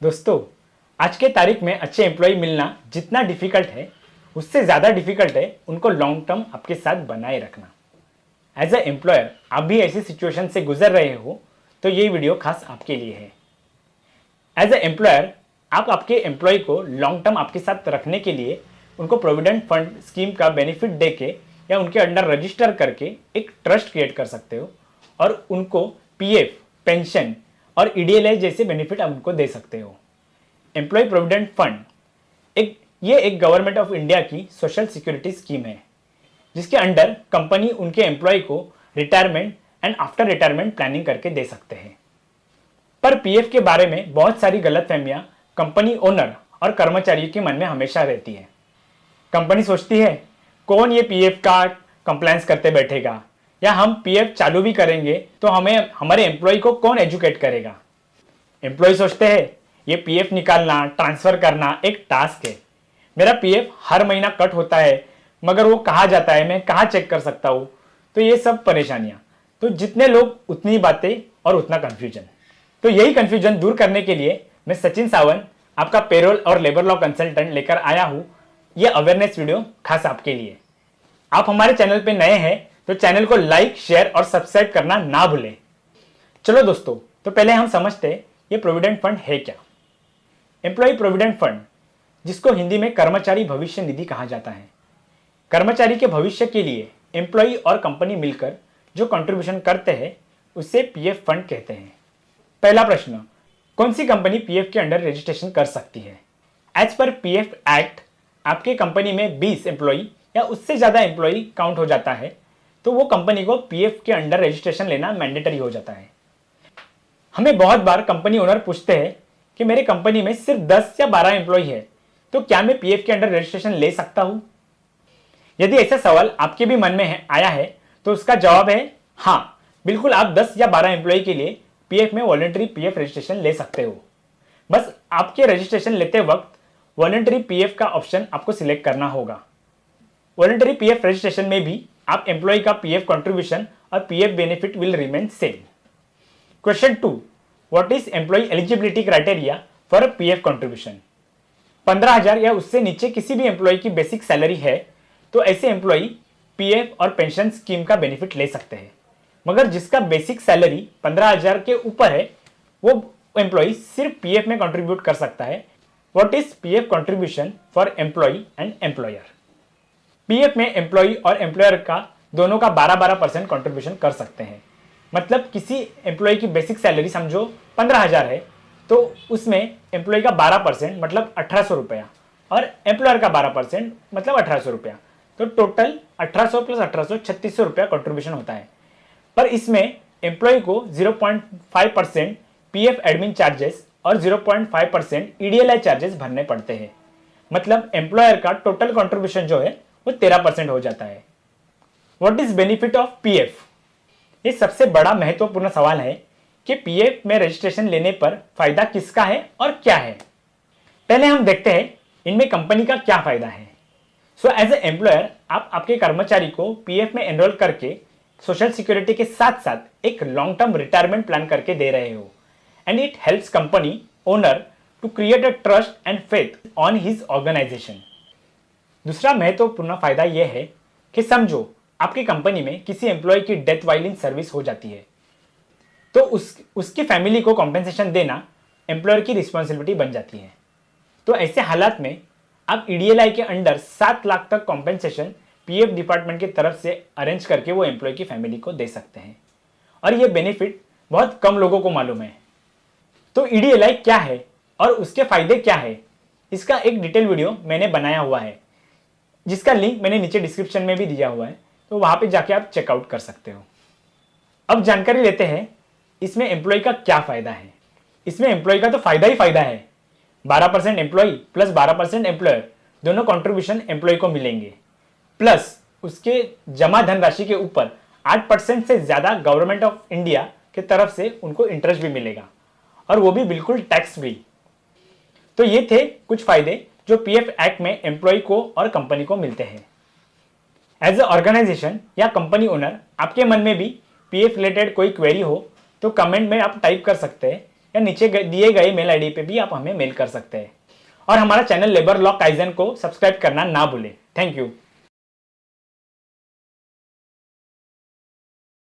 दोस्तों, आज के तारीख में अच्छे एम्प्लॉय मिलना जितना डिफिकल्ट है, उससे ज़्यादा डिफिकल्ट है उनको लॉन्ग टर्म आपके साथ बनाए रखना। एज अ एम्प्लॉयर आप भी ऐसी सिचुएशन से गुजर रहे हो तो ये वीडियो खास आपके लिए है। एज अ एम्प्लॉयर आप आपके एम्प्लॉय को लॉन्ग टर्म आपके साथ रखने के लिए उनको प्रोविडेंट फंड स्कीम का बेनिफिट दे के या उनके अंडर रजिस्टर करके एक ट्रस्ट क्रिएट कर सकते हो और उनको पीएफ, पेंशन और ईडीएलआई जैसे बेनिफिट आप उनको दे सकते हो। एम्प्लॉय प्रोविडेंट फंड एक गवर्नमेंट ऑफ इंडिया की सोशल सिक्योरिटी स्कीम है जिसके अंडर कंपनी उनके एम्प्लॉय को retirement and after retirement planning करके दे सकते हैं। पर पीएफ के बारे में बहुत सारी गलतफहमियां कंपनी ओनर और कर्मचारियों के मन में हमेशा रहती है। कंपनी सोचती है कौन ये पीएफ का कंप्लायंस करते बैठेगा, या हम पीएफ चालू भी करेंगे तो हमें हमारे एम्प्लॉय को कौन एजुकेट करेगा। एम्प्लॉय सोचते हैं ये पीएफ निकालना, ट्रांसफर करना एक टास्क है। मेरा पीएफ हर महीना कट होता है मगर वो कहाँ जाता है, मैं कहाँ चेक कर सकता हूँ। तो ये सब परेशानियां, तो जितने लोग उतनी बातें और उतना कंफ्यूजन। तो यही कंफ्यूजन दूर करने के लिए मैं सचिन सावंत, आपका पेरोल और लेबर लॉ कंसल्टेंट लेकर आया हूँ ये अवेयरनेस वीडियो खास आपके लिए। आप हमारे चैनल पे नए हैं तो चैनल को लाइक, शेयर और सब्सक्राइब करना ना भूलें। चलो दोस्तों, तो पहले हम समझते हैं ये प्रोविडेंट फंड है क्या। एम्प्लॉय प्रोविडेंट फंड, जिसको हिंदी में कर्मचारी भविष्य निधि कहा जाता है, कर्मचारी के भविष्य के लिए एम्प्लॉय और कंपनी मिलकर जो कंट्रीब्यूशन करते हैं उसे पीएफ फंड कहते हैं। पहला प्रश्न, कौन सी कंपनी पीएफ के अंडर रजिस्ट्रेशन कर सकती है? एज पर पीएफ एक्ट आपके कंपनी में 20 एम्प्लॉय या उससे ज़्यादा एम्प्लॉय काउंट हो जाता है तो वो कंपनी को पीएफ के अंडर रजिस्ट्रेशन लेना मैंडेटरी हो जाता है। हमें बहुत बार कंपनी ओनर पूछते हैं कि मेरे कंपनी में सिर्फ 10 या 12 एम्प्लॉय है तो क्या मैं पीएफ के अंडर रजिस्ट्रेशन ले सकता हूं? यदि ऐसा सवाल आपके भी मन में आया है तो उसका जवाब है हाँ, बिल्कुल आप 10 या 12 एम्प्लॉय के लिए पीएफ में वॉलंटरी पीएफ रजिस्ट्रेशन ले सकते हो। बस आपके रजिस्ट्रेशन लेते वक्त वॉलंटरी पीएफ का ऑप्शन आपको सिलेक्ट करना होगा। वॉलंटरी पीएफ रजिस्ट्रेशन में भी आप एम्प्लॉय का पीएफ कंट्रीब्यूशन और PF benefit will remain same. Question 2, what is employee eligibility criteria for PF contribution? 15,000 या उससे नीचे किसी भी एम्प्लॉय की बेसिक सैलरी है तो ऐसे एम्प्लॉय पीएफ और पेंशन स्कीम का बेनिफिट ले सकते हैं, मगर जिसका बेसिक सैलरी 15,000 के ऊपर है वो एम्प्लॉय सिर्फ पीएफ में कंट्रीब्यूट कर सकता है। What is PF contribution for employee and employer? PF में एम्प्लॉय और एम्प्लॉयर का दोनों का 12-12% कंट्रीब्यूशन कर सकते हैं। मतलब किसी एम्प्लॉय की बेसिक सैलरी समझो 15,000 है तो उसमें एम्प्लॉय का 12% मतलब 1,800 रुपया और एम्प्लॉयर का 12% मतलब 1,800 रुपया, तो टोटल 1,800 प्लस 1,800 3,600 रुपया कंट्रीब्यूशन होता है। पर इसमें एम्प्लॉय को 0.5% पीएफ एडमिन चार्जेस और 0.5% ईडीएलआई चार्जेस भरने पड़ते हैं। मतलब एम्प्लॉयर का टोटल कंट्रीब्यूशन जो है वो 13% हो जाता है। What is benefit of PF? ये सबसे बड़ा महत्वपूर्ण सवाल है कि पीएफ में रजिस्ट्रेशन लेने पर फायदा किसका है और क्या है। पहले हम देखते हैं इनमें कंपनी का क्या फायदा है। सो एज ए एम्प्लॉयर आप आपके कर्मचारी को पीएफ में एनरोल करके सोशल सिक्योरिटी के साथ साथ एक लॉन्ग टर्म रिटायरमेंट प्लान करके दे रहे हो and it helps company owner to create a trust and faith on his organisation. दूसरा महत्वपूर्ण फायदा यह है कि समझो आपकी कंपनी में किसी एम्प्लॉय की डेथ वाइल इन सर्विस हो जाती है तो उसकी फैमिली को कॉम्पेंसेशन देना एम्प्लॉयर की रिस्पॉन्सिबिलिटी बन जाती है। तो ऐसे हालात में आप ईडीएलआई के अंडर 7 लाख तक कॉम्पेंसेशन पीएफ डिपार्टमेंट की तरफ से अरेंज करके वो एम्प्लॉय की फैमिली को दे सकते हैं और ये बेनिफिट बहुत कम लोगों को मालूम है। तो ईडीएलआई क्या है और उसके फायदे क्या है, इसका एक डिटेल वीडियो मैंने बनाया हुआ है जिसका लिंक मैंने नीचे डिस्क्रिप्शन में भी दिया हुआ है, तो वहां पे जाके आप चेकआउट कर सकते हो। अब जानकारी लेते हैं इसमें एम्प्लॉय का क्या फायदा है। इसमें एम्प्लॉय का तो फायदा ही फायदा है। 12% एम्प्लॉय प्लस 12% एम्प्लॉयर दोनों कंट्रीब्यूशन एम्प्लॉय को मिलेंगे, प्लस उसके जमा धनराशि के ऊपर 8% से ज्यादा गवर्नमेंट ऑफ इंडिया की तरफ से उनको इंटरेस्ट भी मिलेगा और वो भी बिल्कुल टैक्स फ्री। तो ये थे कुछ फायदे जो पीएफ एक्ट में एम्प्लॉय को और कंपनी को मिलते हैं। एज ए ऑर्गेनाइजेशन या कंपनी ओनर आपके मन में भी पीएफ रिलेटेड कोई क्वेरी हो तो कमेंट में आप टाइप कर सकते हैं या नीचे दिए गए मेल आईडी पे भी आप हमें मेल कर सकते हैं। और हमारा चैनल लेबर लॉ काइजन को सब्सक्राइब करना ना भूलें। Thank you.